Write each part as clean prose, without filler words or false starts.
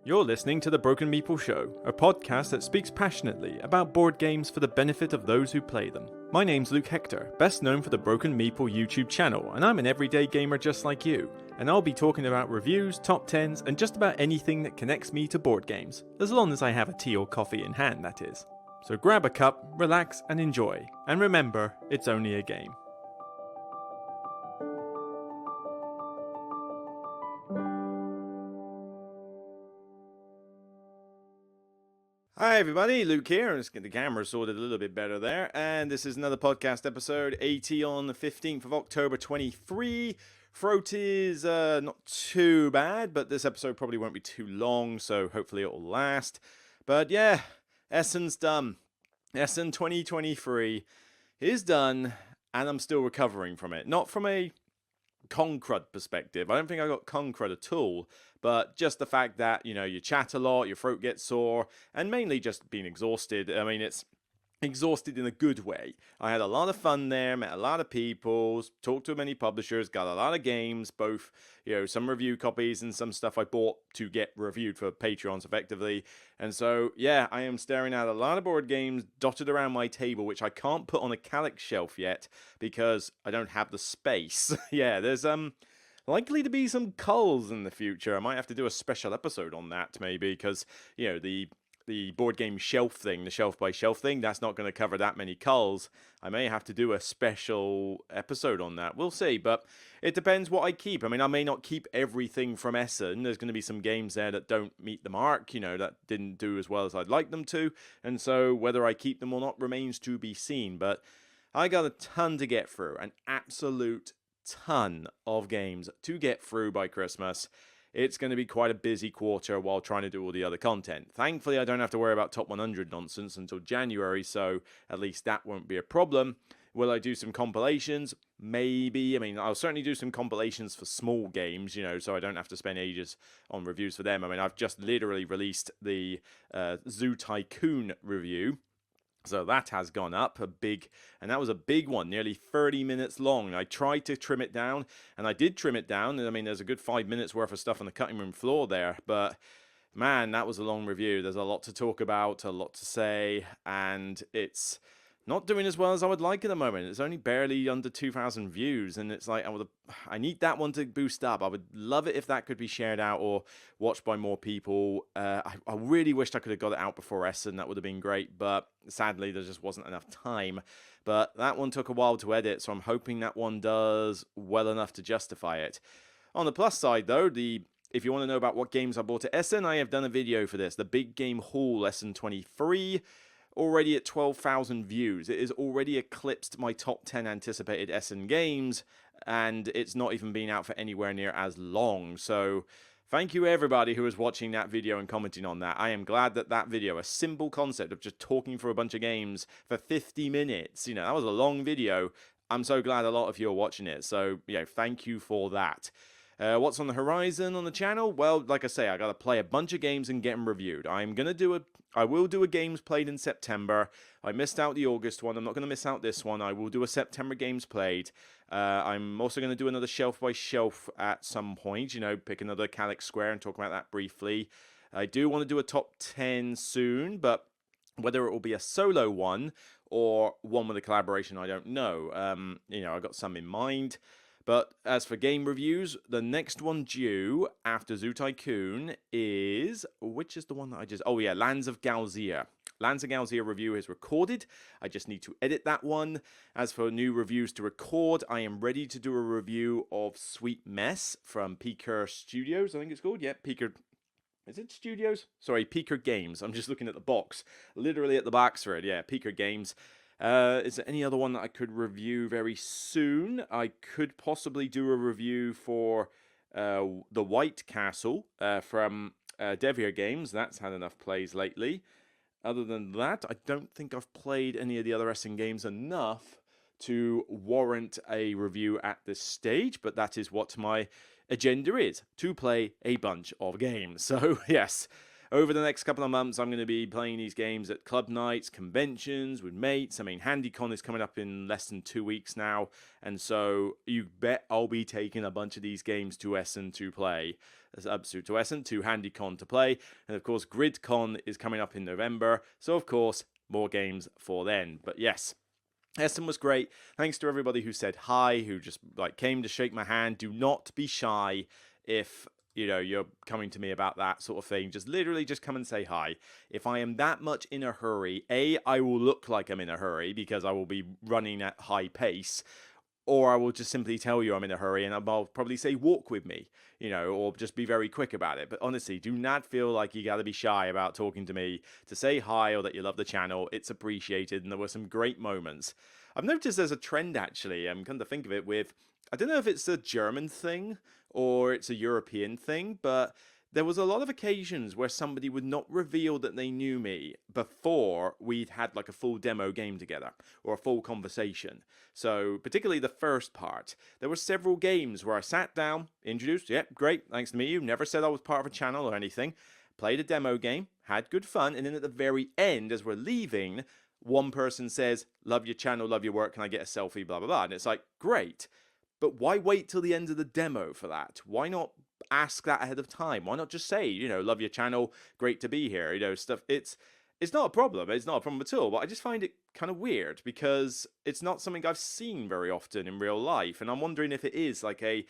You're listening to The Broken Meeple Show, a podcast that speaks passionately about board games for the benefit of those who play them. My name's Luke Hector, best known for the Broken Meeple YouTube channel, and I'm an everyday gamer just like you. And I'll be talking about reviews, top 10s, and just about anything that connects me to board games, as long as I have a tea or coffee in hand, that is. So grab a cup, relax, and enjoy. And remember, it's only a game. Hi everybody, Luke here. Let's get the camera sorted a little bit better there. And this is another podcast episode, 80 on the 15th of October 23. Throat is not too bad, but this episode probably won't be too long, so hopefully it will last. But yeah, Essen's done. Essen 2023 is done, and I'm still recovering from it. Not from a con-crud perspective. I don't think I got con-crud at all, but just the fact that, you know, you chat a lot, your throat gets sore, and mainly just being exhausted. I mean, it's exhausted in a good way. I had a lot of fun there, met a lot of people, talked to many publishers, got a lot of games, both, you know, some review copies and some stuff I bought to get reviewed for Patreons effectively. And so, yeah, I am staring at a lot of board games dotted around my table, which I can't put on a Calyx shelf yet because I don't have the space. Yeah, there's likely to be some culls in the future. I might have to do a special episode on that maybe because, you know, the board game shelf thing, the shelf by shelf thing, that's not going to cover that many culls. I may have to do a special episode on that. We'll see, but it depends what I keep. I mean, I may not keep everything from Essen. There's going to be some games there that don't meet the mark, you know, that didn't do as well as I'd like them to. And so whether I keep them or not remains to be seen. But I got a ton to get through, an absolute ton of games to get through by Christmas. It's going to be quite a busy quarter while trying to do all the other content. Thankfully, I don't have to worry about top 100 nonsense until January, so at least that won't be a problem. Will I do some compilations? Maybe. I mean, I'll certainly do some compilations for small games, you know, so I don't have to spend ages on reviews for them. I mean, I've just literally released the Zoo Tycoon review. So that has gone up and that was a big one, nearly 30 minutes long. I tried to trim it down, and I did trim it down. I mean, there's a good 5 minutes worth of stuff on the cutting room floor there, but man, that was a long review. There's a lot to talk about, a lot to say, and it's not doing as well as I would like at the moment. It's only barely under 2,000 views, and it's like I need that one to boost up. I would love it if that could be shared out or watched by more people. I really wished I could have got it out before Essen. That would have been great, but sadly there just wasn't enough time. But that one took a while to edit, so I'm hoping that one does well enough to justify it. On the plus side, though, if you want to know about what games I bought at Essen, I have done a video for this. The Big Game Haul Essen 23. Already at 12,000 views. It has already eclipsed my top 10 anticipated Essen games, and it's not even been out for anywhere near as long. So thank you everybody who is watching that video and commenting on that. I am glad that that video, a simple concept of just talking for a bunch of games for 50 minutes, you know, that was a long video. I'm so glad a lot of you are watching it. So, you know, thank you for that. What's on the horizon on the channel? Well, like I say, I got to play a bunch of games and get them reviewed. I will do a games played in September. I missed out the August one. I'm not going to miss out this one. I will do a September games played. I'm also going to do another shelf by shelf at some point. You know, pick another Calyx Square and talk about that briefly. I do want to do a top 10 soon, but whether it will be a solo one or one with a collaboration, I don't know. You know, I got some in mind. But as for game reviews, the next one due after Zoo Tycoon is... Which is the one that I just... Oh, yeah, Lands of Galzir. Lands of Galzir review is recorded. I just need to edit that one. As for new reviews to record, I am ready to do a review of Sweet Mess from Peaker Studios, I think it's called. Yeah, Peaker... Is it Studios? Sorry, Peaker Games. I'm just looking at the box. Literally at the box for it. Yeah, Peaker Games. Is there any other one that I could review very soon? I could possibly do a review for The White Castle from Devir Games. That's had enough plays lately. Other than that, I don't think I've played any of the other Essen games enough to warrant a review at this stage, but that is what my agenda is, to play a bunch of games. So, yes. over the next couple of months, I'm going to be playing these games at club nights, conventions, with mates. I mean, HandyCon is coming up in less than 2 weeks now, and so you bet I'll be taking a bunch of these games to Essen to play. To Essen, to HandyCon to play, and of course, GridCon is coming up in November, so of course, more games for then. But yes, Essen was great. Thanks to everybody who said hi, who just came to shake my hand. Do not be shy if you're coming to me about that sort of thing. Just literally just come and say hi. If I am that much in a hurry, I will look like I'm in a hurry because I will be running at high pace, or I will just simply tell you I'm in a hurry and I'll probably say walk with me, or just be very quick about it. But honestly, do not feel like you got to be shy about talking to me to say hi or that you love the channel. It's appreciated, and there were some great moments. I've noticed there's a trend, actually, come to think of it, with, I don't know if it's a German thing or it's a European thing, but there was a lot of occasions where somebody would not reveal that they knew me before we'd had a full demo game together or a full conversation. So particularly the first part, there were several games where I sat down, introduced, yep, great, thanks to meet you, never said I was part of a channel or anything, played a demo game, had good fun, and then at the very end, as we're leaving, one person says, love your channel, love your work, can I get a selfie, blah, blah, blah. And it's like, great. But why wait till the end of the demo for that? Why not ask that ahead of time? Why not just say, love your channel, great to be here, stuff. It's not a problem. It's not a problem at all. But I just find it kind of weird because it's not something I've seen very often in real life. And I'm wondering if it is a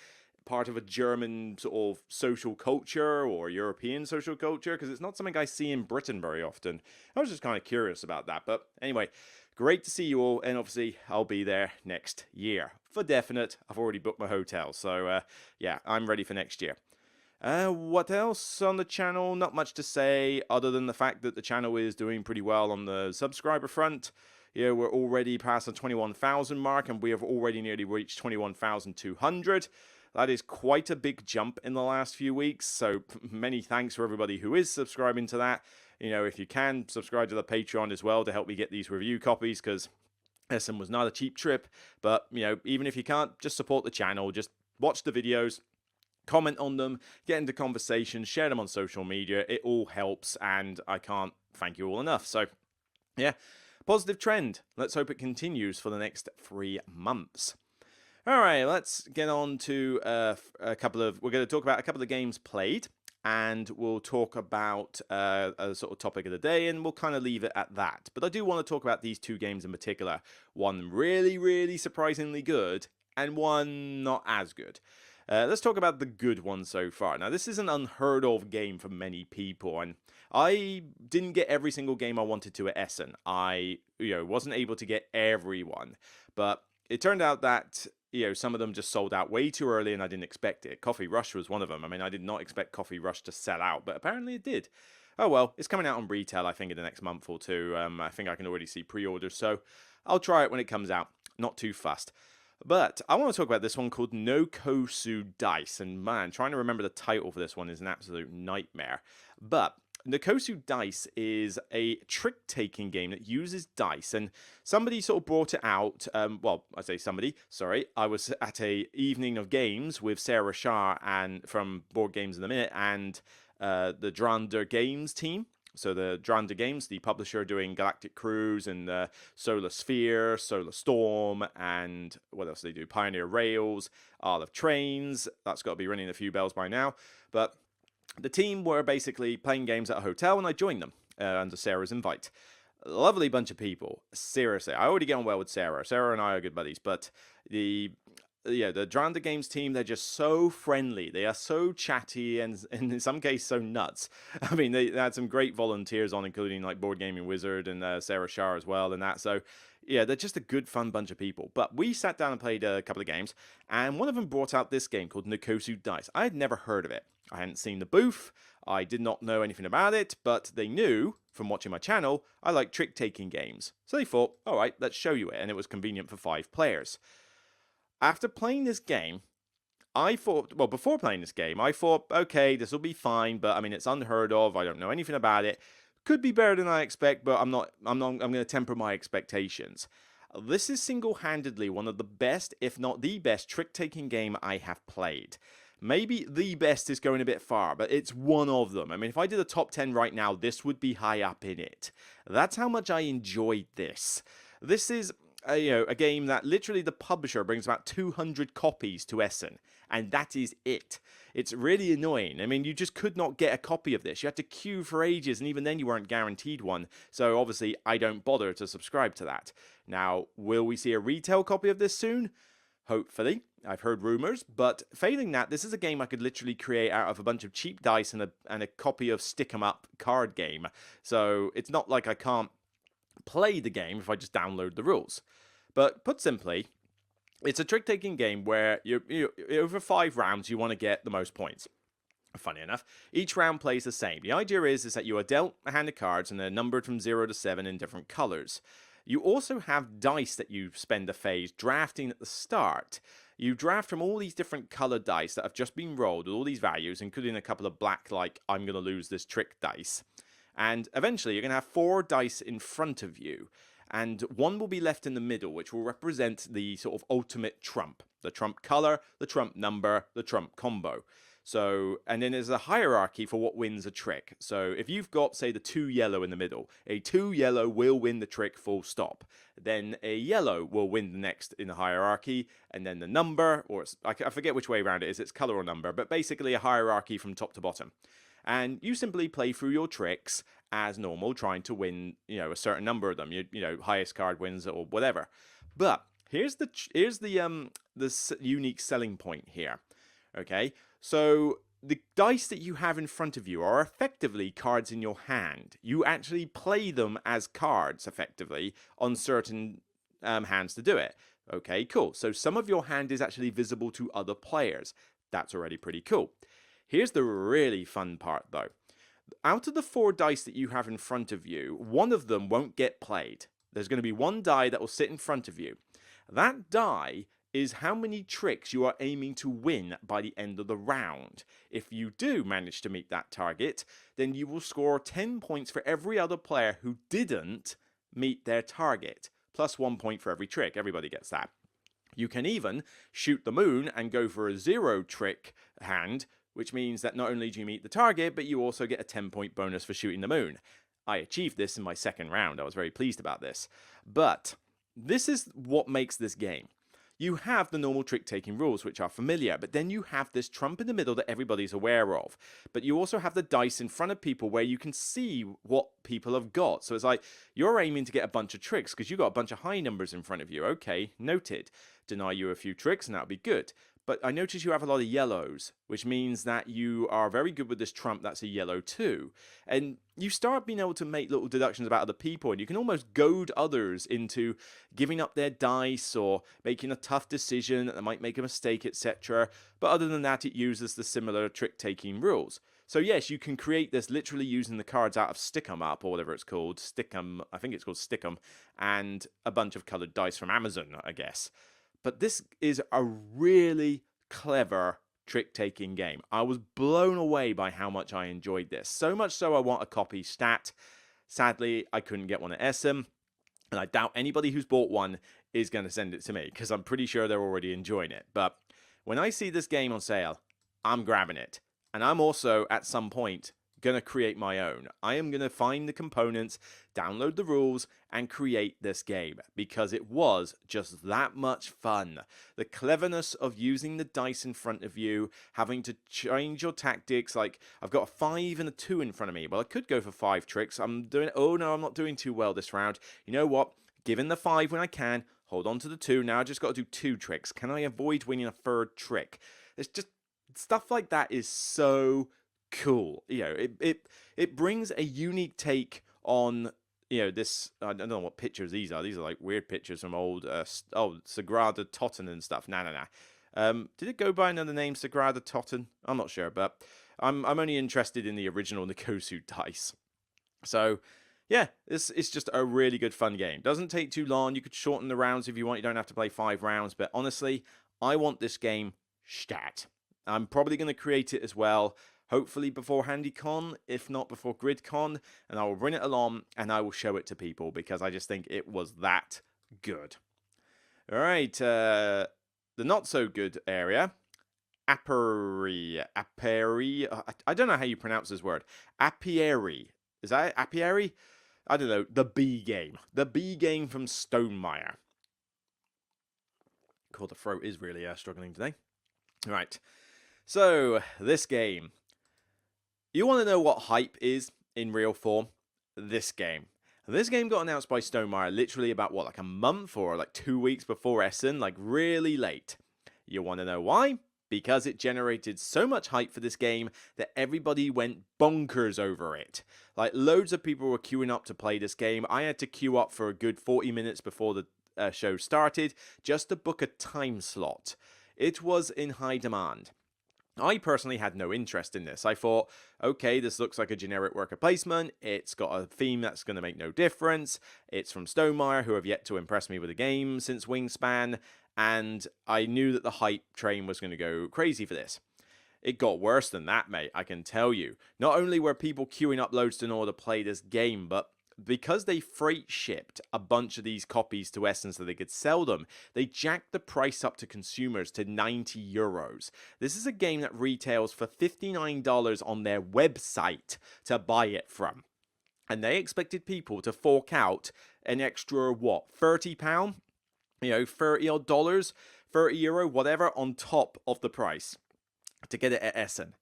part of a German sort of social culture or European social culture, because it's not something I see in Britain very often. I was just kind of curious about that. But anyway, great to see you all, and obviously I'll be there next year. For definite, I've already booked my hotel, so yeah, I'm ready for next year. What else on the channel? Not much to say, other than the fact that the channel is doing pretty well on the subscriber front. We're already past the 21,000 mark, and we have already nearly reached 21,200. That is quite a big jump in the last few weeks, so many thanks for everybody who is subscribing to that. If you can, subscribe to the Patreon as well to help me get these review copies, because Essen was not a cheap trip. But, even if you can't, just support the channel, just watch the videos, comment on them, get into conversations, share them on social media. It all helps, and I can't thank you all enough. So, yeah, positive trend. Let's hope it continues for the next 3 months. All right, let's get on to we're going to talk about a couple of games played, and we'll talk about a sort of topic of the day, and we'll kind of leave it at that. But I do want to talk about these 2 games in particular. One really, really surprisingly good, and one not as good. Let's talk about the good one so far. Now, this is an unheard of game for many people, and I didn't get every single game I wanted to at Essen. I wasn't able to get everyone, but it turned out that some of them just sold out way too early, and I didn't expect it. Coffee Rush was one of them. I mean, I did not expect Coffee Rush to sell out, but apparently it did. Oh well, it's coming out on retail, I think, in the next month or two. I think I can already see pre-orders, so I'll try it when it comes out. Not too fast. But I want to talk about this one called Nokosu Dice, and man, trying to remember the title for this one is an absolute nightmare. But Nokosu Dice is a trick-taking game that uses dice, and somebody sort of brought it out. Well, I say somebody, sorry. I was at a evening of games with Sarah Shah and from Board Games in a Minute and the Drander Games team. So the Drander Games, the publisher doing Galactic Cruise and Solar Sphere, Solar Storm, and what else do they do? Pioneer Rails, Isle of Trains. That's got to be ringing a few bells by now. But the team were basically playing games at a hotel, and I joined them under Sarah's invite. Lovely bunch of people. Seriously, I already get on well with Sarah. Sarah and I are good buddies, but the Drander Games team, they're just so friendly. They are so chatty and in some cases so nuts. I mean, they had some great volunteers on, including like Board Gaming Wizard and Sarah Shah as well and that. So yeah, they're just a good, fun bunch of people. But we sat down and played a couple of games, and one of them brought out this game called Nokosu Dice. I had never heard of it. I hadn't seen the booth. I did not know anything about it, but they knew from watching my channel I like trick-taking games. So they thought, all right, let's show you it, and it was convenient for 5 players. After playing this game, I thought, well, before playing this game, I thought, okay, this will be fine, but I mean, it's unheard of. I don't know anything about it. Could be better than I expect, but I'm going to temper my expectations. This is single-handedly one of the best, if not the best, trick-taking game I have played. Maybe the best is going a bit far, but it's one of them. I mean, if I did a top 10 right now, this would be high up in it. That's how much I enjoyed this. This is a game that literally the publisher brings about 200 copies to Essen, and that is it. It's really annoying. I mean, you just could not get a copy of this. You had to queue for ages, and even then you weren't guaranteed one. So obviously, I don't bother to subscribe to that. Now, will we see a retail copy of this soon? Hopefully. I've heard rumors, but failing that, this is a game I could literally create out of a bunch of cheap dice and a copy of Stick 'em Up card game. So it's not like I can't play the game if I just download the rules. But put simply, it's a trick-taking game where you over 5 rounds you want to get the most points. Funny enough, each round plays the same. The idea is that you are dealt a hand of cards and they're numbered from 0 to 7 in different colors. You also have dice that you spend a phase drafting at the start. You draft from all these different colored dice that have just been rolled with all these values, including a couple of black, like, I'm going to lose this trick dice. And eventually you're going to have 4 dice in front of you. And one will be left in the middle, which will represent the sort of ultimate trump. The trump color, the trump number, the trump combo. So, and then there's a hierarchy for what wins a trick. So if you've got, say, the 2 yellow in the middle, a 2 yellow will win the trick full stop. Then a yellow will win the next in the hierarchy, and then the number, or I forget which way around it is, it's color or number, but basically a hierarchy from top to bottom. And you simply play through your tricks as normal, trying to win, a certain number of them. Highest card wins or whatever. But here's the unique selling point here. Okay, so the dice that you have in front of you are effectively cards in your hand. You actually play them as cards effectively on certain hands to do it. Okay, cool. So some of your hand is actually visible to other players. That's already pretty cool. Here's the really fun part though. Out of the 4 dice that you have in front of you, one of them won't get played. There's going to be one die that will sit in front of you. That die is how many tricks you are aiming to win by the end of the round. If you do manage to meet that target, then you will score 10 points for every other player who didn't meet their target, plus 1 point for every trick. Everybody gets that. You can even shoot the moon and go for a 0 trick hand, which means that not only do you meet the target, but you also get a 10-point bonus for shooting the moon. I achieved this in my second round. I was very pleased about this. But this is what makes this game. You have the normal trick-taking rules, which are familiar, but then you have this trump in the middle that everybody's aware of. But you also have the dice in front of people where you can see what people have got. So it's like, you're aiming to get a bunch of tricks because you've got a bunch of high numbers in front of you. Okay, noted. Deny you a few tricks and that'll be good. But I notice you have a lot of yellows, which means that you are very good with this trump that's a yellow too. And you start being able to make little deductions about other people, and you can almost goad others into giving up their dice or making a tough decision that they might make a mistake, etc. But other than that, it uses the similar trick-taking rules. So yes, you can create this literally using the cards out of Stick 'em Up, or whatever it's called. I think it's called Stick 'em, and a bunch of coloured dice from Amazon, I guess. But this is a really clever trick-taking game. I was blown away by how much I enjoyed this. So much so I want a copy stat. Sadly, I couldn't get one at Essen, and I doubt anybody who's bought one is going to send it to me, because I'm pretty sure they're already enjoying it. But when I see this game on sale, I'm grabbing it. And I'm also, at some point, going to create my own. I am going to find the components, download the rules, and create this game, because it was just that much fun. The cleverness of using the dice in front of you, having to change your tactics, like I've got a 5 and a 2 in front of me. Well, I could go for 5 tricks. I'm not doing too well this round. You know what? Given the 5 when I can, hold on to the 2. Now I just got to do 2 tricks. Can I avoid winning a 3rd trick? It's just stuff like that is so cool. It brings a unique take on this. I don't know what pictures these are. These are like weird pictures from old Sagrada Totten and stuff. Did it go by another name, Sagrada Totten? I'm not sure, but I'm only interested in the original Nokosu Dice. So yeah, it's just a really good fun game. Doesn't take too long. You could shorten the rounds if you want. You don't have to play 5 rounds, but honestly, I want this game stat. I'm probably going to create it as well, hopefully before HandyCon, if not before GridCon, and I will bring it along and I will show it to people because I just think it was that good. All right, the not so good area, Apiary. I don't know how you pronounce this word. Apiary. Is that it? Apiary? I don't know. The B game. The B game from Stonemaier. Cool, the throat is really struggling today. Right. So, this game. You want to know what hype is in real form? This game. This game got announced by Stonemaier literally about, what, like a month or like 2 weeks before Essen? Like, really late. You want to know why? Because it generated so much hype for this game that everybody went bonkers over it. Like, loads of people were queuing up to play this game. I had to queue up for a good 40 minutes before the show started just to book a time slot. It was in high demand. I personally had no interest in this. I thought, okay, this looks like a generic worker placement. It's got a theme that's going to make no difference. It's from Stonemaier, who have yet to impress me with a game since Wingspan. And I knew that the hype train was going to go crazy for this. It got worse than that, mate, I can tell you. Not only were people queuing up loads in order to play this game, but because they freight shipped a bunch of these copies to Essen so they could sell them, they jacked the price up to consumers to €90. This is a game that retails for $59 on their website to buy it from. And they expected people to fork out an extra, what, £30? You know, $30 odd, €30, whatever, on top of the price to get it at Essen.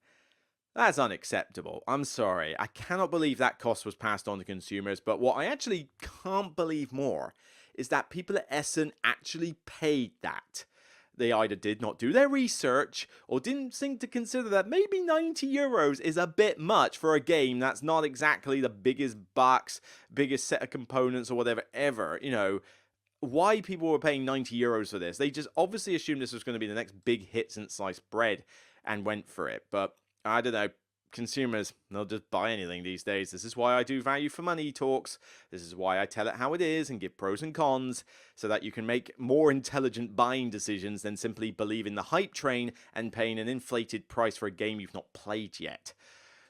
That's unacceptable. I'm sorry. I cannot believe that cost was passed on to consumers, but what I actually can't believe more is that people at Essen actually paid that. They either did not do their research or didn't seem to consider that maybe €90 is a bit much for a game that's not exactly the biggest box, biggest set of components or whatever ever. You know, why people were paying €90 for this. They just obviously assumed this was going to be the next big hit since sliced bread and went for it. But I don't know, consumers, they'll just buy anything these days. This is why I do value for money talks. This is why I tell it how it is and give pros and cons so that you can make more intelligent buying decisions than simply believe in the hype train and paying an inflated price for a game you've not played yet.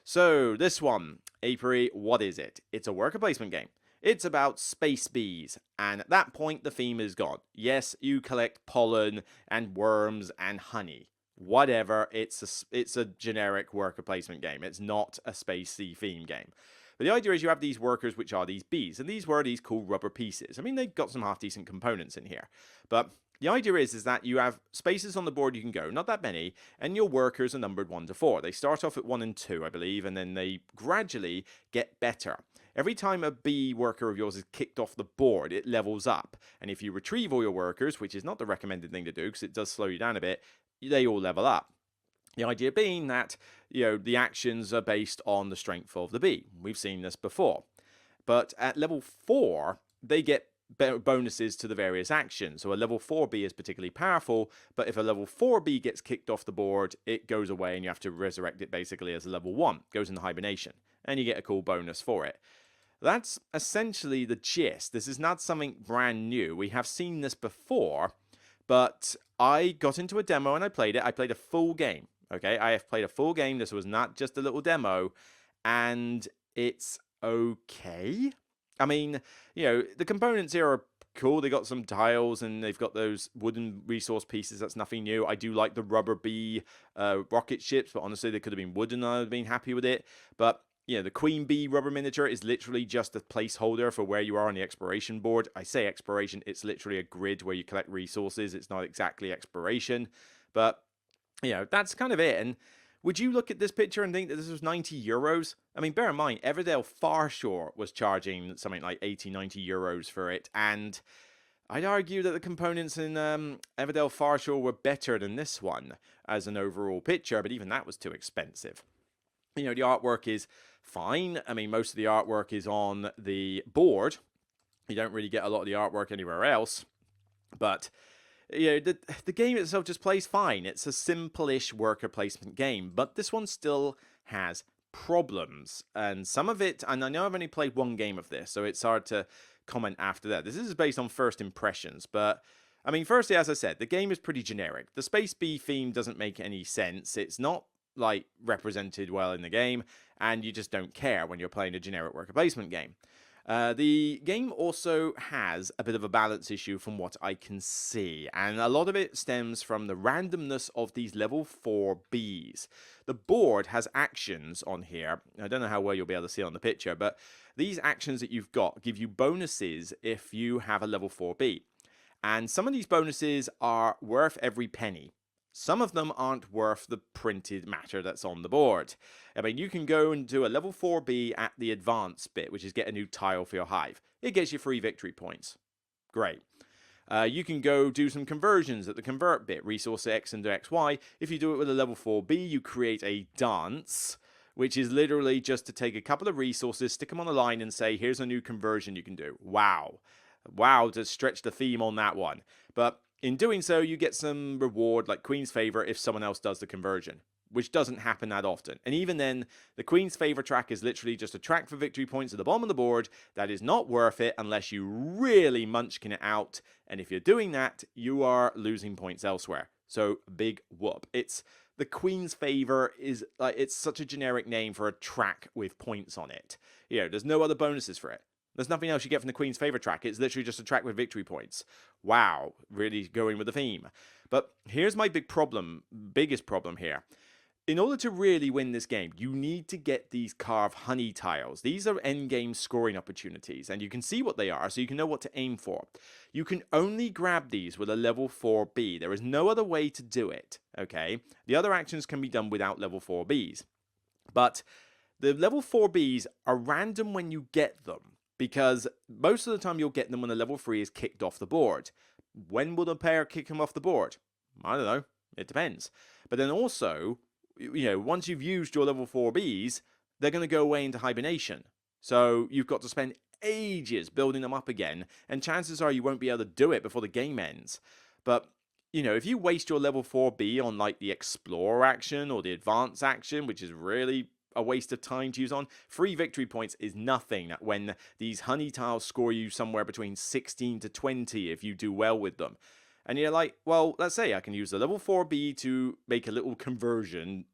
So this one, Apiary, what is it? It's a worker placement game. It's about space bees, and at that point the theme is gone. Yes, you collect pollen and worms and honey. Whatever, it's a generic worker placement game. It's not a spacey theme game. But the idea is you have these workers, which are these bees, and these were these cool rubber pieces. I mean, they've got some half-decent components in here. But the idea is that you have spaces on the board you can go, not that many, and your workers are numbered 1 to 4. They start off at 1 and 2, I believe, and then they gradually get better. Every time a bee worker of yours is kicked off the board, it levels up. And if you retrieve all your workers, which is not the recommended thing to do because it does slow you down a bit, they all level up. The idea being that, you know, the actions are based on the strength of the bee. We've seen this before. But at level 4, they get bonuses to the various actions. So a level 4 bee is particularly powerful, but if a level 4 bee gets kicked off the board, it goes away and you have to resurrect it basically as a level 1. It goes into hibernation, and you get a cool bonus for it. That's essentially the gist. This is not something brand new. We have seen this before, but I got into a demo and I played it. I played a full game. Okay, I have played a full game. This was not just a little demo, and it's okay. I mean, you know, the components here are cool. They got some tiles and they've got those wooden resource pieces. That's nothing new. I do like the rubber bee rocket ships, but honestly, they could have been wooden. I would have been happy with it. But yeah, the queen bee rubber miniature is literally just a placeholder for where you are on the exploration board. I say exploration, it's literally a grid where you collect resources. It's not exactly exploration, but you know, that's kind of it. And would you look at this picture and think that this was €90? I mean, bear in mind, Everdell Farshore was charging something like €80-90 for it, and I'd argue that the components in Everdell Farshore were better than this one as an overall picture, but even that was too expensive. You know, the artwork is fine. I mean, most of the artwork is on the board. You don't really get a lot of the artwork anywhere else. But, you know, the game itself just plays fine. It's a simple-ish worker placement game. But this one still has problems. And some of it, and I know I've only played one game of this, so it's hard to comment after that. This is based on first impressions. But, I mean, firstly, as I said, the game is pretty generic. The Space Bee theme doesn't make any sense. It's not like represented well in the game, and you just don't care when you're playing a generic worker placement game. The game also has a bit of a balance issue from what I can see, and a lot of it stems from the randomness of these level 4 Bs. The board has actions on here. I don't know how well you'll be able to see it on the picture, but these actions that you've got give you bonuses if you have a level 4 B. And some of these bonuses are worth every penny. Some of them aren't worth the printed matter that's on the board. I mean, you can go and do a level 4B at the advanced bit, which is get a new tile for your hive. It gets you free victory points. Great. You can go do some conversions at the convert bit, resource X into XY. If you do it with a level 4B, you create a dance, which is literally just to take a couple of resources, stick them on a line and say, here's a new conversion you can do. Wow. Wow, to stretch the theme on that one. But in doing so, you get some reward, like Queen's Favor, if someone else does the conversion, which doesn't happen that often. And even then, the Queen's Favor track is literally just a track for victory points at the bottom of the board that is not worth it unless you really munchkin it out. And if you're doing that, you are losing points elsewhere. So, big whoop. It's the Queen's Favor is like, it's such a generic name for a track with points on it. You know, there's no other bonuses for it. There's nothing else you get from the Queen's Favor track. It's literally just a track with victory points. Wow, really going with the theme. But here's my biggest problem here. In order to really win this game, you need to get these carved honey tiles. These are endgame scoring opportunities, and you can see what they are, so you can know what to aim for. You can only grab these with a level 4B. There is no other way to do it, okay? The other actions can be done without level 4Bs. But the level 4Bs are random when you get them, because most of the time you'll get them when the level 3 is kicked off the board. When will the player kick them off the board? I don't know. It depends. But then also, you know, once you've used your level 4Bs, they're going to go away into hibernation. So you've got to spend ages building them up again, and chances are you won't be able to do it before the game ends. But, you know, if you waste your level 4B on like the Explore action or the Advance action, which is really a waste of time to use on, free victory points is nothing when these honey tiles score you somewhere between 16 to 20 if you do well with them. And you're like, well, let's say I can use the level 4B to make a little conversion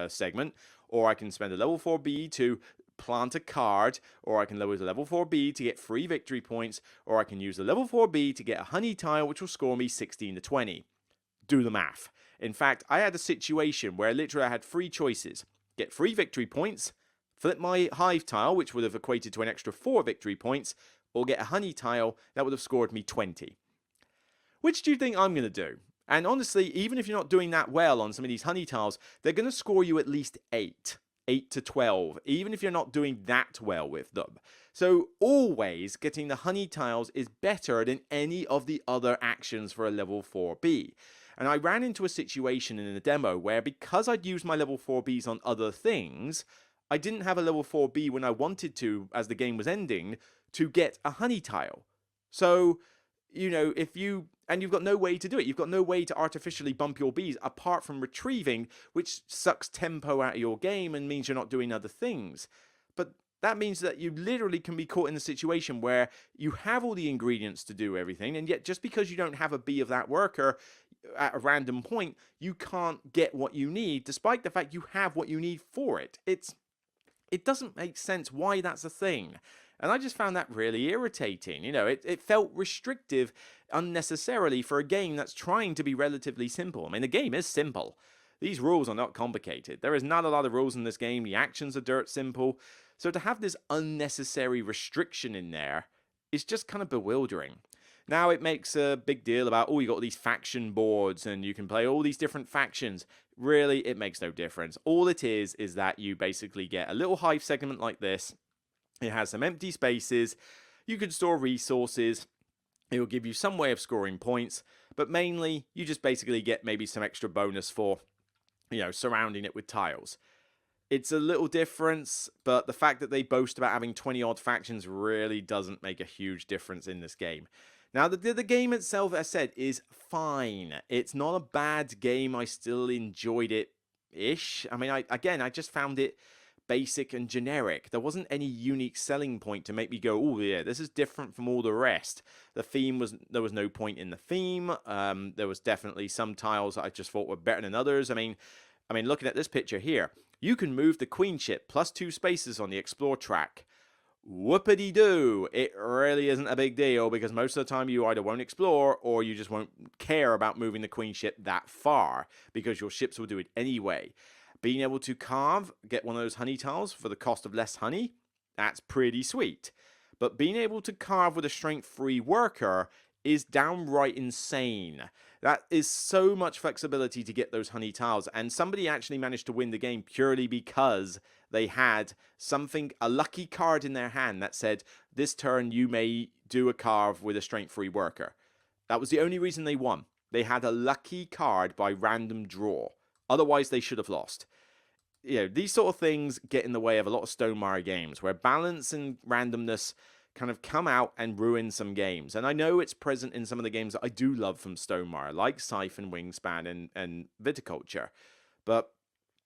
segment, or I can spend a level 4B to plant a card, or I can lower the level 4B to get free victory points, or I can use the level 4B to get a honey tile which will score me 16 to 20. Do the math. In fact, I had a situation where literally I had 3 choices. Get free victory points, flip my hive tile, which would have equated to an extra 4 victory points, or get a honey tile that would have scored me 20. Which do you think I'm going to do? And honestly, even if you're not doing that well on some of these honey tiles, they're going to score you at least 8 to 12, even if you're not doing that well with them. So always getting the honey tiles is better than any of the other actions for a level 4B. And I ran into a situation in a demo where, because I'd used my level 4Bs on other things, I didn't have a level 4B when I wanted to, as the game was ending, to get a honey tile. So, you know, you've got no way to do it. You've got no way to artificially bump your bees apart from retrieving, which sucks tempo out of your game and means you're not doing other things. But that means that you literally can be caught in a situation where you have all the ingredients to do everything, and yet just because you don't have a bee of that worker at a random point, you can't get what you need, despite the fact you have what you need for it. It doesn't make sense why that's a thing. And I just found that really irritating. You know, it felt restrictive unnecessarily for a game that's trying to be relatively simple. I mean, the game is simple. These rules are not complicated. There is not a lot of rules in this game. The actions are dirt simple. So to have this unnecessary restriction in there is just kind of bewildering. Now it makes a big deal about, oh, you got all these faction boards and you can play all these different factions. Really, it makes no difference. All it is that you basically get a little hive segment like this. It has some empty spaces. You can store resources. It will give you some way of scoring points. But mainly, you just basically get maybe some extra bonus for, you know, surrounding it with tiles. It's a little difference, but the fact that they boast about having 20-odd factions really doesn't make a huge difference in this game. Now, the game itself, as I said, is fine. It's not a bad game. I still enjoyed it-ish. I mean, I just found it basic and generic. There wasn't any unique selling point to make me go, oh yeah, this is different from all the rest. There was no point in the theme. There was definitely some tiles that I just thought were better than others. I mean, looking at this picture here, you can move the queen ship plus 2 spaces on the explore track. Whoopity-doo, it really isn't a big deal because most of the time you either won't explore or you just won't care about moving the queen ship that far because your ships will do it anyway. Being able to carve, get one of those honey tiles for the cost of less honey, that's pretty sweet. But being able to carve with a strength 3 worker is downright insane. That is so much flexibility to get those honey tiles, and somebody actually managed to win the game purely because they had something, a lucky card in their hand that said, this turn you may do a carve with a strength 3 worker. That was the only reason they won. They had a lucky card by random draw. Otherwise, they should have lost. You know, these sort of things get in the way of a lot of Stonemaier games, where balance and randomness kind of come out and ruin some games. And I know it's present in some of the games that I do love from Stonemaier, like Siphon, Wingspan, and Viticulture. But,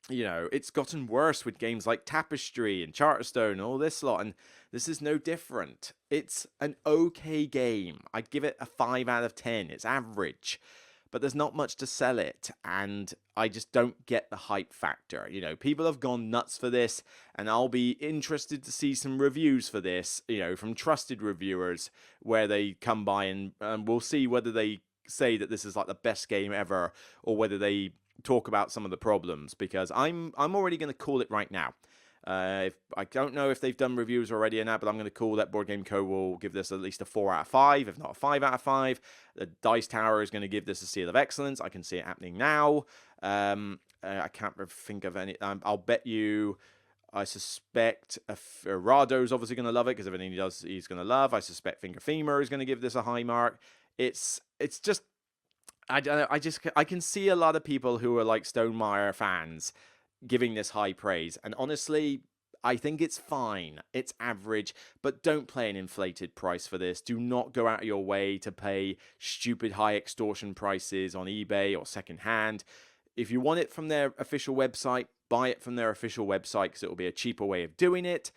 you know, it's gotten worse with games like Tapestry and Charterstone and all this lot, and this is no different. It's an okay game. I'd give it a 5 out of 10. It's average. But there's not much to sell it, and I just don't get the hype factor. You know, people have gone nuts for this, and I'll be interested to see some reviews for this, you know, from trusted reviewers, where they come by and we'll see whether they say that this is like the best game ever, or whether they talk about some of the problems, because I'm already going to call it right now. If I don't know if they've done reviews already or not, but I'm going to call that Board Game Co. will give this at least a 4 out of 5, if not a 5 out of 5. The Dice Tower is going to give this a seal of excellence. I can see it happening now. I can't think of any. I'll bet you. I suspect Rado's obviously going to love it because everything he does, he's going to love. I suspect Finger Femur is going to give this a high mark. It's just. I can see a lot of people who are like Stonemaier fans giving this high praise, and honestly, I think it's fine. It's average, but don't play an inflated price for this. Do not go out of your way to pay stupid high extortion prices on eBay or secondhand. If you want it from their official website, buy it from their official website because it will be a cheaper way of doing it.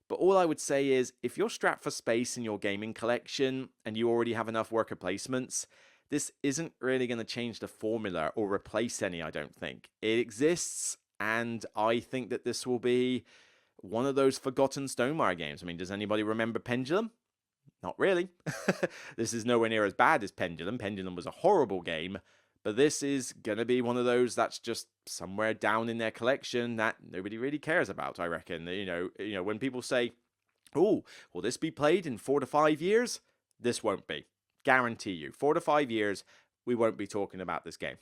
But all I would say is, if you're strapped for space in your gaming collection and you already have enough worker placements, this isn't really going to change the formula or replace any, I don't think. It exists, and I think that this will be one of those forgotten Stonemaier games. I mean, does anybody remember Pendulum? Not really. This is nowhere near as bad as Pendulum. Pendulum was a horrible game, but this is going to be one of those that's just somewhere down in their collection that nobody really cares about, I reckon. You know, when people say, oh, will this be played in 4 to 5 years? This won't be. Guarantee you. 4 to 5 years, we won't be talking about this game.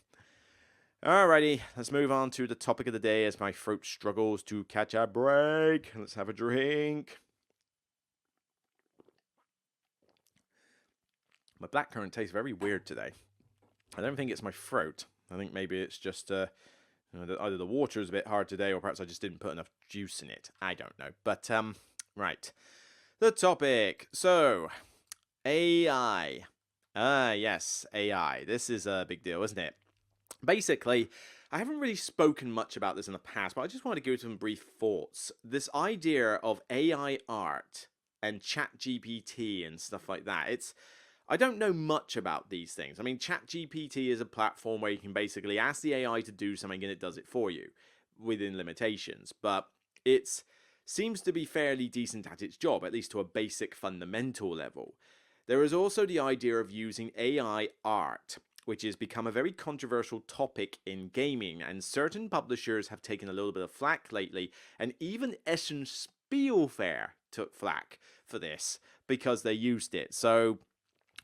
Alrighty, let's move on to the topic of the day as my throat struggles to catch a break. Let's have a drink. My blackcurrant tastes very weird today. I don't think it's my throat. I think maybe it's just either the water is a bit hard today, or perhaps I just didn't put enough juice in it. I don't know. But, right. The topic. So, AI. Yes, AI. This is a big deal, isn't it? Basically, I haven't really spoken much about this in the past, but I just wanted to give some brief thoughts. This idea of AI art and ChatGPT and stuff like that, I don't know much about these things. I mean, ChatGPT is a platform where you can basically ask the AI to do something and it does it for you within limitations, but it seems to be fairly decent at its job, at least to a basic fundamental level. There is also the idea of using AI art, which has become a very controversial topic in gaming, and certain publishers have taken a little bit of flack lately, and even Essen Spielfair took flack for this because they used it. So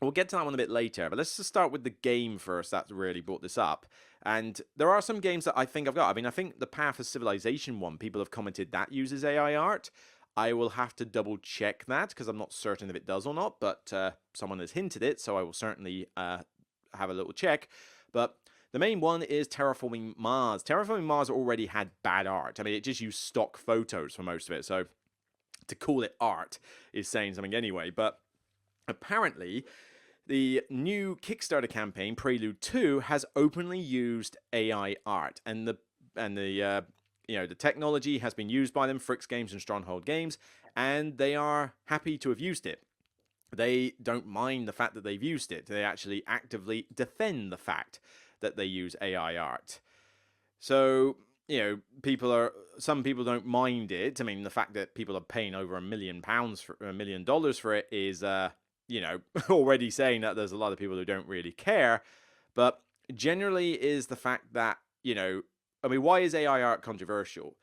we'll get to that one a bit later, but let's just start with the game first that really brought this up. And there are some games that I think I've got. I mean, I think the Path of Civilization one, people have commented that uses AI art. I will have to double check that because I'm not certain if it does or not, but someone has hinted it, so I will certainly have a little check. But the main one is Terraforming Mars. Terraforming Mars already had bad art. I mean, it just used stock photos for most of it, so to call it art is saying something anyway. But apparently, the new Kickstarter campaign, Prelude 2, has openly used AI art, and the technology has been used by them, Fricks Games and Stronghold Games, and they are happy to have used it. They don't mind the fact that they've used it. They actually actively defend the fact that they use AI art. So some people don't mind it. I mean, the fact that people are paying over £1 million for $1 million for it is, already saying that there's a lot of people who don't really care. But generally is the fact that, why is AI art controversial?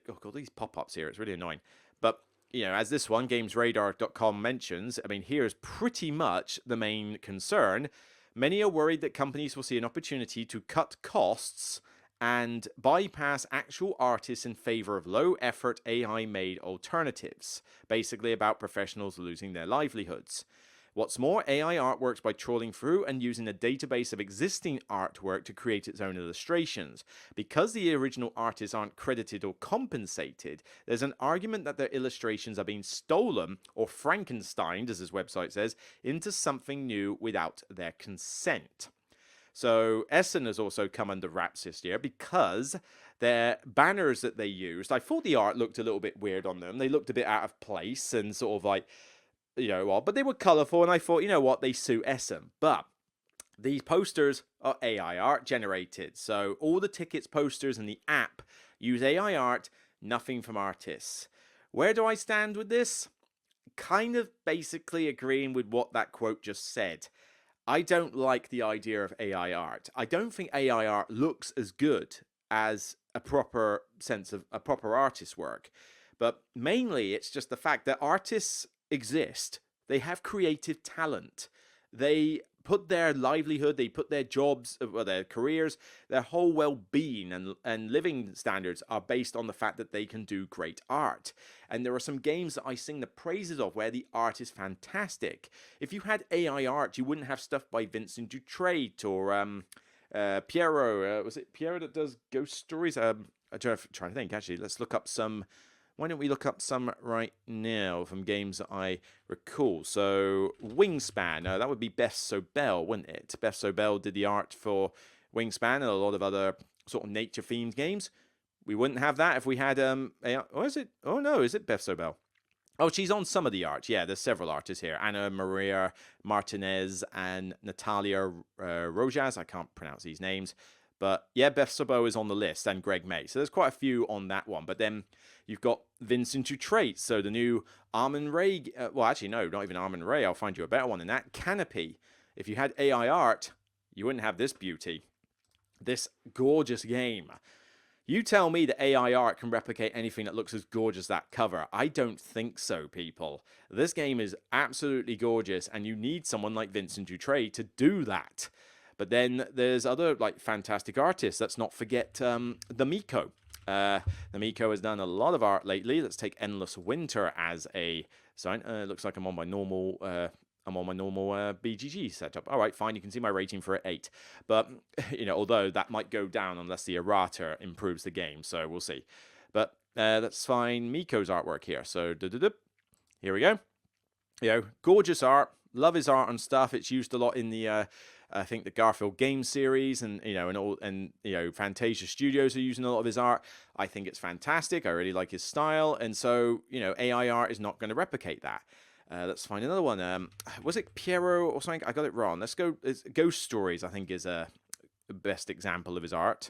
Oh God, these pop-ups here, it's really annoying. But, as this one, gamesradar.com mentions, here's pretty much the main concern. Many are worried that companies will see an opportunity to cut costs and bypass actual artists in favor of low-effort AI-made alternatives, basically about professionals losing their livelihoods. What's more, AI art works by trawling through and using a database of existing artwork to create its own illustrations. Because the original artists aren't credited or compensated, there's an argument that their illustrations are being stolen or Frankensteined, as his website says, into something new without their consent. So Essen has also come under wraps this year because their banners that they used, I thought the art looked a little bit weird on them. They looked a bit out of place and sort of like, but they were colourful, and I thought, they suit Essen. But these posters are AI art generated. So all the tickets, posters, and the app use AI art, nothing from artists. Where do I stand with this? Kind of basically agreeing with what that quote just said. I don't like the idea of AI art. I don't think AI art looks as good as a proper artist's work. But mainly it's just the fact that artists exist. They have creative talent. They put their livelihood, they put their jobs, their careers, their whole well-being and living standards are based on the fact that they can do great art. And there are some games that I sing the praises of where the art is fantastic. If you had AI art, you wouldn't have stuff by Vincent Dutrait or Piero. Was it Piero that does ghost stories? I'm trying to think, actually. Let's look up some. Why don't we look up some right now from games that I recall? So, Wingspan. That would be Beth Sobel, wouldn't it? Beth Sobel did the art for Wingspan and a lot of other sort of nature-themed games. We wouldn't have that if we had... is it? Oh, no, is it Beth Sobel? Oh, she's on some of the art. Yeah, there's several artists here. Anna Maria Martinez and Natalia Rojas. I can't pronounce these names. But yeah, Beth Sobel is on the list, and Greg May. So there's quite a few on that one. But then you've got Vincent Dutrait. So the new Armin Ray. Well, actually, no, not even Armin Ray. I'll find you a better one than that. Canopy. If you had AI art, you wouldn't have this beauty. This gorgeous game. You tell me that AI art can replicate anything that looks as gorgeous as that cover. I don't think so, people. This game is absolutely gorgeous, and you need someone like Vincent Dutrait to do that. But then there's other fantastic artists. Let's not forget the Miko. The Miko has done a lot of art lately. Let's take Endless Winter as a sign. Looks like I'm on my normal BGG setup. All right, fine. You can see my rating for 8. But although that might go down unless the errata improves the game, so we'll see. But let's find Miko's artwork here. So here we go. Gorgeous art. Love his art and stuff. It's used a lot in the I think the Garfield game series and Fantasia Studios are using a lot of his art. I think it's fantastic. I really like his style, and so AI art is not going to replicate that. Let's find another one. Was it Piero or something? I got it wrong. Let's go. Ghost Stories, I think, is the best example of his art.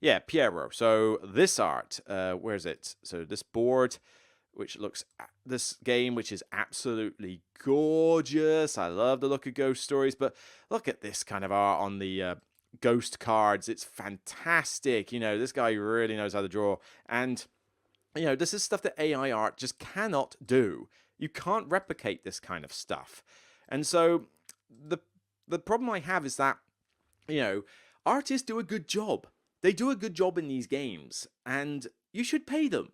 Yeah, Piero. So this art, where is it? So this board, this game, which is absolutely gorgeous. I love the look of Ghost Stories, but look at this kind of art on the ghost cards. It's fantastic. This guy really knows how to draw, and this is stuff that AI art just cannot do. You can't replicate this kind of stuff. And so the problem I have is that artists do a good job. They do a good job in these games, and you should pay them.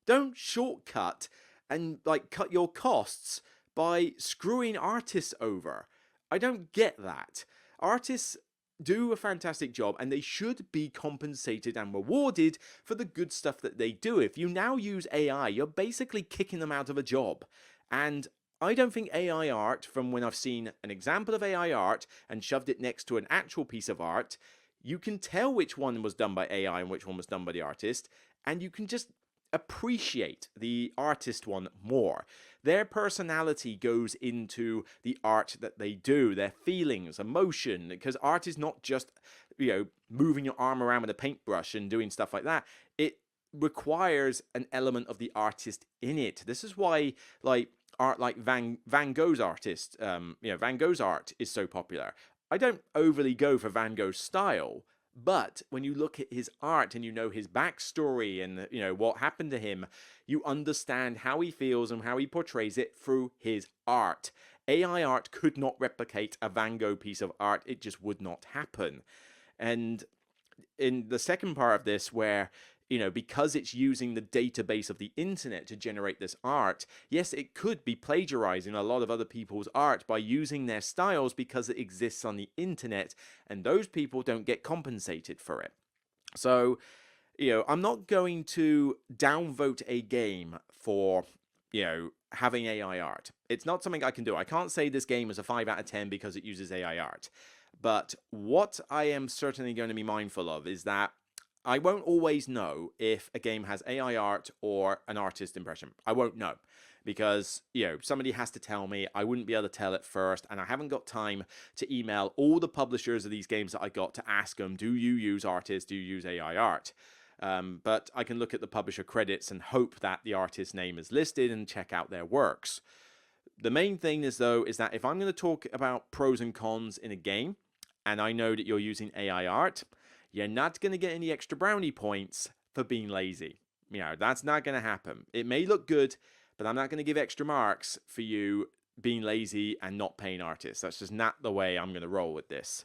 Don't shortcut and cut your costs by screwing artists over. I don't get that. Artists do a fantastic job, and they should be compensated and rewarded for the good stuff that they do. If you now use AI, you're basically kicking them out of a job. And I don't think AI art, from when I've seen an example of AI art and shoved it next to an actual piece of art, you can tell which one was done by AI and which one was done by the artist, and you can just appreciate the artist one more. Their personality goes into the art that they do, their feelings, emotion, because art is not just, moving your arm around with a paintbrush and doing stuff like that. It requires an element of the artist in it. This is why, like, art like Van Gogh's artist, Van Gogh's art is so popular. I don't overly go for Van Gogh's style, but when you look at his art and you know his backstory and what happened to him, you understand how he feels and how he portrays it through his art. AI art could not replicate a Van Gogh piece of art. It just would not happen. And in the second part of this, where because it's using the database of the internet to generate this art, yes, it could be plagiarizing a lot of other people's art by using their styles because it exists on the internet, and those people don't get compensated for it. So, I'm not going to downvote a game for, having AI art. It's not something I can do. I can't say this game is a 5 out of 10 because it uses AI art. But what I am certainly going to be mindful of is that I won't always know if a game has AI art or an artist impression. I won't know because, somebody has to tell me. I wouldn't be able to tell at first, and I haven't got time to email all the publishers of these games that I got to ask them, do you use artists? Do you use AI art? But I can look at the publisher credits and hope that the artist's name is listed and check out their works. The main thing is, though, is that if I'm going to talk about pros and cons in a game, and I know that you're using AI art, you're not going to get any extra brownie points for being lazy. That's not going to happen. It may look good, but I'm not going to give extra marks for you being lazy and not paying artists. That's just not the way I'm going to roll with this.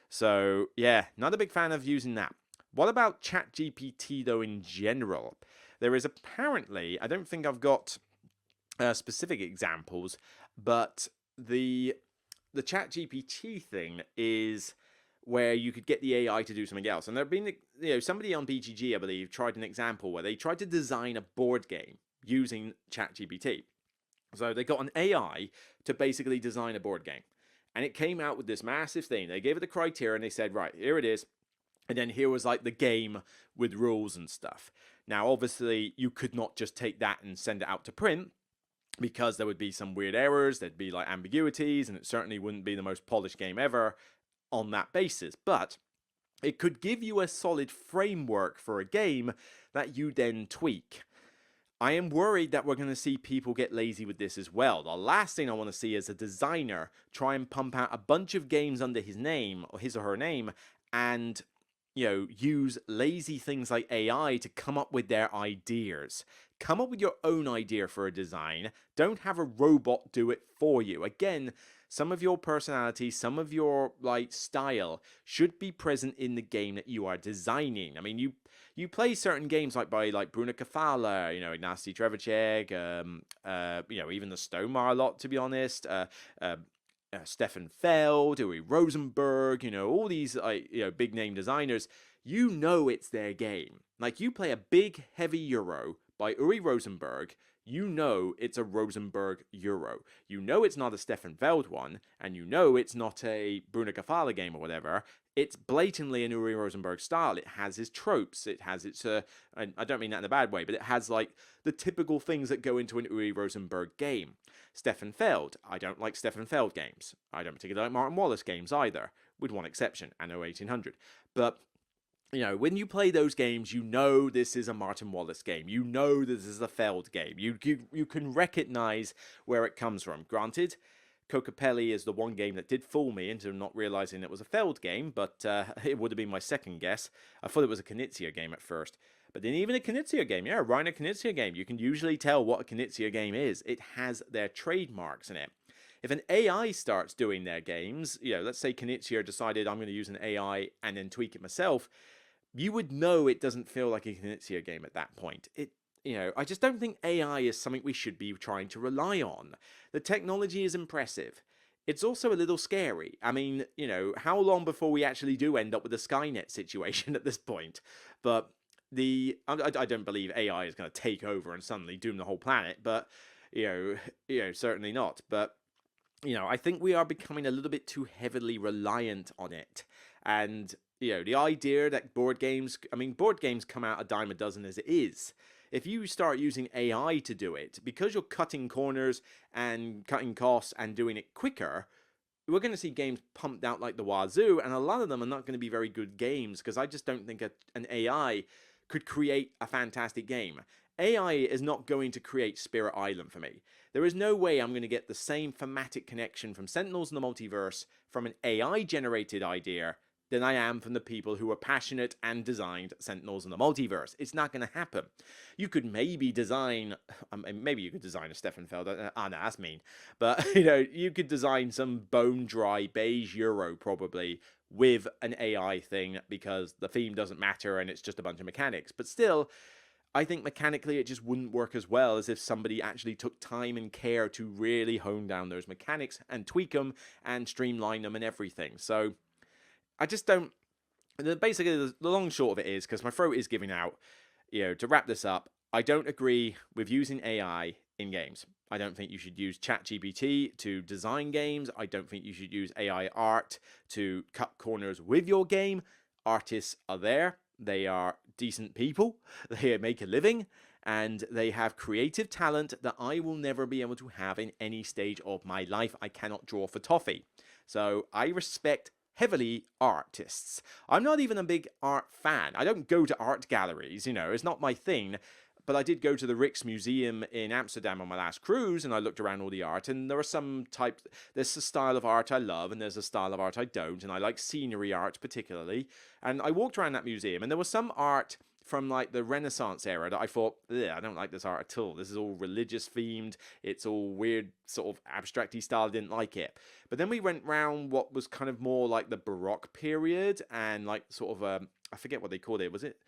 So, yeah, not a big fan of using that. What about ChatGPT, though, in general? There is apparently, I don't think I've got specific examples, but the ChatGPT thing is where you could get the AI to do something else. And there have been, somebody on BGG, I believe, tried an example where they tried to design a board game using ChatGPT. So they got an AI to basically design a board game. And it came out with this massive thing. They gave it the criteria and they said, right, here it is. And then here was like the game with rules and stuff. Now, obviously, you could not just take that and send it out to print, because there would be some weird errors, there'd be like ambiguities, and it certainly wouldn't be the most polished game ever on that basis. But it could give you a solid framework for a game that you then tweak. I am worried that we're going to see people get lazy with this as well. The last thing I want to see is a designer try and pump out a bunch of games under his name, or his or her name, and use lazy things like AI to come up with their ideas. Come up with your own idea for a design. Don't have a robot do it for you. Again, some of your personality, some of your style should be present in the game that you are designing. I mean, you play certain games by Bruno Cathala, Ignacy Trzewiczek, even the Stonemar a lot, to be honest. Stefan Feld, Uri Rosenberg, all these big name designers. It's their game. Like, you play a big heavy Euro by Uri Rosenberg, it's a Rosenberg Euro. It's not a Stefan Feld one, and it's not a Bruno Cathala game or whatever. It's blatantly an Uri Rosenberg style. It has his tropes. It has its, I don't mean that in a bad way, but it has the typical things that go into an Uri Rosenberg game. Stefan Feld. I don't like Stefan Feld games. I don't particularly like Martin Wallace games either, with one exception, Anno 1800. But when you play those games, this is a Martin Wallace game. This is a Feld game. You can recognize where it comes from. Granted, Kokopelli is the one game that did fool me into not realizing it was a Feld game, but it would have been my second guess. I thought it was a Knizia game at first. But then even a Knizia game, a Reiner Knizia game, you can usually tell what a Knizia game is. It has their trademarks in it. If an AI starts doing their games, let's say Knizia decided I'm going to use an AI and then tweak it myself, you would know it doesn't feel like a Knizia game at that point. I just don't think AI is something we should be trying to rely on. The technology is impressive. It's also a little scary. I mean, how long before we actually do end up with a Skynet situation at this point? But I don't believe AI is going to take over and suddenly doom the whole planet, but, certainly not. But, I think we are becoming a little bit too heavily reliant on it. And, the idea that board games come out a dime a dozen as it is. if you start using AI to do it, because you're cutting corners and cutting costs and doing it quicker, we're going to see games pumped out like the wazoo, and a lot of them are not going to be very good games, because I just don't think an AI could create a fantastic game. AI is not going to create Spirit Island for me. There is no way I'm going to get the same thematic connection from Sentinels in the Multiverse from an AI-generated idea than I am from the people who are passionate and designed Sentinels in the Multiverse. It's not going to happen. You could maybe design, a Stefan Felder. No, that's mean. But, you could design some bone-dry beige Euro probably with an AI thing, because the theme doesn't matter and it's just a bunch of mechanics. But still, I think mechanically it just wouldn't work as well as if somebody actually took time and care to really hone down those mechanics and tweak them and streamline them and everything. So I just don't. Basically, the long and short of it is, because my throat is giving out, to wrap this up, I don't agree with using AI in games. I don't think you should use ChatGPT to design games. I don't think you should use AI art to cut corners with your game. Artists are there. They are decent people. They make a living. And they have creative talent that I will never be able to have in any stage of my life. I cannot draw for toffee. So I respect heavily artists. I'm not even a big art fan. I don't go to art galleries, it's not my thing. But I did go to the Rijksmuseum in Amsterdam on my last cruise, and I looked around all the art, and there are some types. There's a style of art I love, and there's a style of art I don't, and I like scenery art particularly. And I walked around that museum, and there was some art from like the Renaissance era that I thought, I don't like this art at all. This is all religious themed. It's all weird, sort of abstracty style. I didn't like it. But then we went round what was kind of more like the Baroque period, and like sort of I forget what they called it. Was it?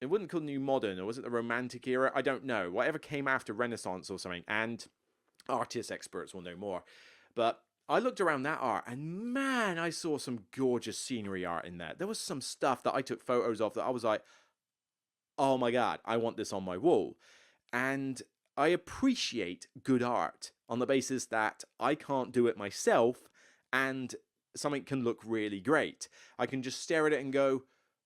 It wasn't called New Modern, or was it the Romantic era? I don't know. Whatever came after Renaissance or something, and artist experts will know more. But I looked around that art, and man, I saw some gorgeous scenery art in there. There was some stuff that I took photos of that I was like, oh my God, I want this on my wall. And I appreciate good art on the basis that I can't do it myself, and something can look really great. I can just stare at it and go,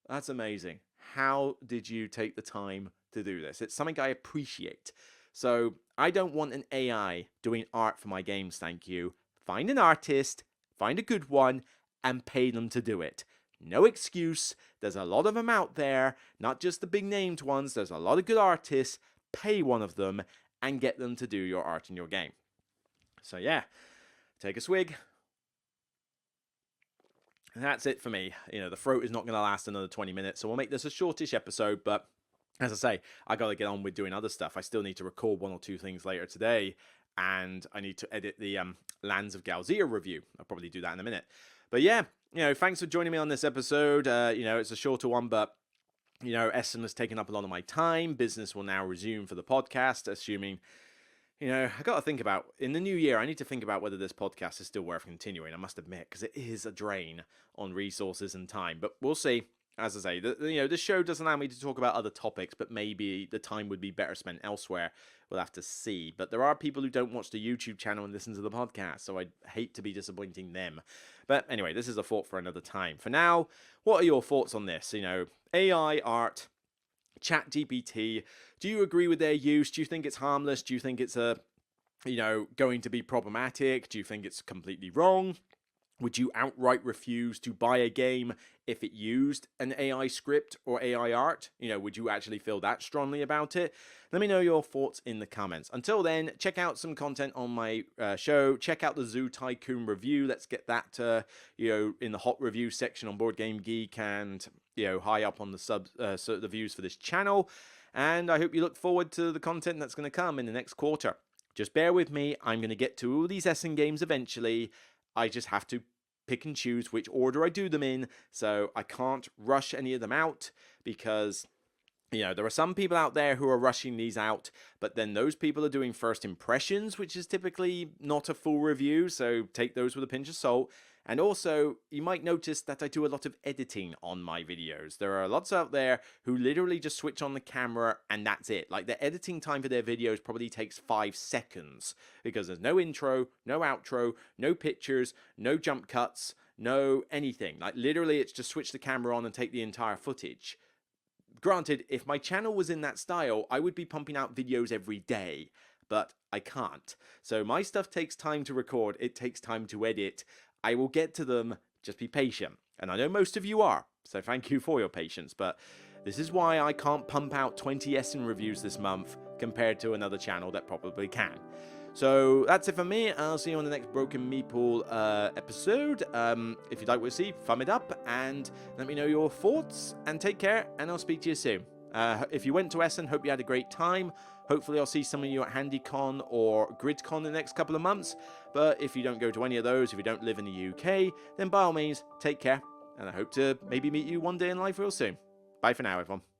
that's amazing. How did you take the time to do this? It's something I appreciate. So I don't want an AI doing art for my games, thank you. Find an artist, find a good one, and pay them to do it. No excuse. There's a lot of them out there, not just the big named ones. There's a lot of good artists. Pay one of them and get them to do your art in your game. So yeah, take a swig. And that's it for me. The throat is not going to last another 20 minutes, so we'll make this a shortish episode, but as I say, I got to get on with doing other stuff. I still need to record one or two things later today, and I need to edit the Lands of Galzia review. I'll probably do that in a minute. But yeah, thanks for joining me on this episode. It's a shorter one, but Essen has taken up a lot of my time. Business will now resume for the podcast, assuming I got to think about, in the new year, I need to think about whether this podcast is still worth continuing, I must admit, because it is a drain on resources and time. But we'll see. As I say, this show does allow me to talk about other topics, but maybe the time would be better spent elsewhere. We'll have to see. But there are people who don't watch the YouTube channel and listen to the podcast, so I'd hate to be disappointing them. But anyway, this is a thought for another time. For now, what are your thoughts on this? AI art, ChatGPT. Do you agree with their use? Do you think it's harmless? Do you think it's going to be problematic? Do you think it's completely wrong? Would you outright refuse to buy a game if it used an AI script or AI art? Would you actually feel that strongly about it? Let me know your thoughts in the comments. Until then, check out some content on my show. Check out the Zoo Tycoon review. Let's get that, in the hot review section on Board Game Geek, and high up on the views for this channel. And I hope you look forward to the content that's going to come in the next quarter. Just bear with me. I'm going to get to all these Essen games eventually. I just have to pick and choose which order I do them in, so I can't rush any of them out, because there are some people out there who are rushing these out, but then those people are doing first impressions, which is typically not a full review, so take those with a pinch of salt. And also, you might notice that I do a lot of editing on my videos. There are lots out there who literally just switch on the camera and that's it. Like, the editing time for their videos probably takes 5 seconds, because there's no intro, no outro, no pictures, no jump cuts, no anything. Like, literally, it's just switch the camera on and take the entire footage. granted, if my channel was in that style, I would be pumping out videos every day, but I can't. So my stuff takes time to record, it takes time to edit. I will get to them, just be patient. And I know most of you are, so thank you for your patience, but this is why I can't pump out 20 Essen reviews this month compared to another channel that probably can. So that's it for me. I'll see you on the next Broken Meeple episode. If you'd like what you see, thumb it up and let me know your thoughts. And take care, and I'll speak to you soon. If you went to Essen, hope you had a great time. Hopefully I'll see some of you at HandyCon or GridCon in the next couple of months. But if you don't go to any of those, if you don't live in the UK, then by all means, take care. And I hope to maybe meet you one day in life real soon. Bye for now, everyone.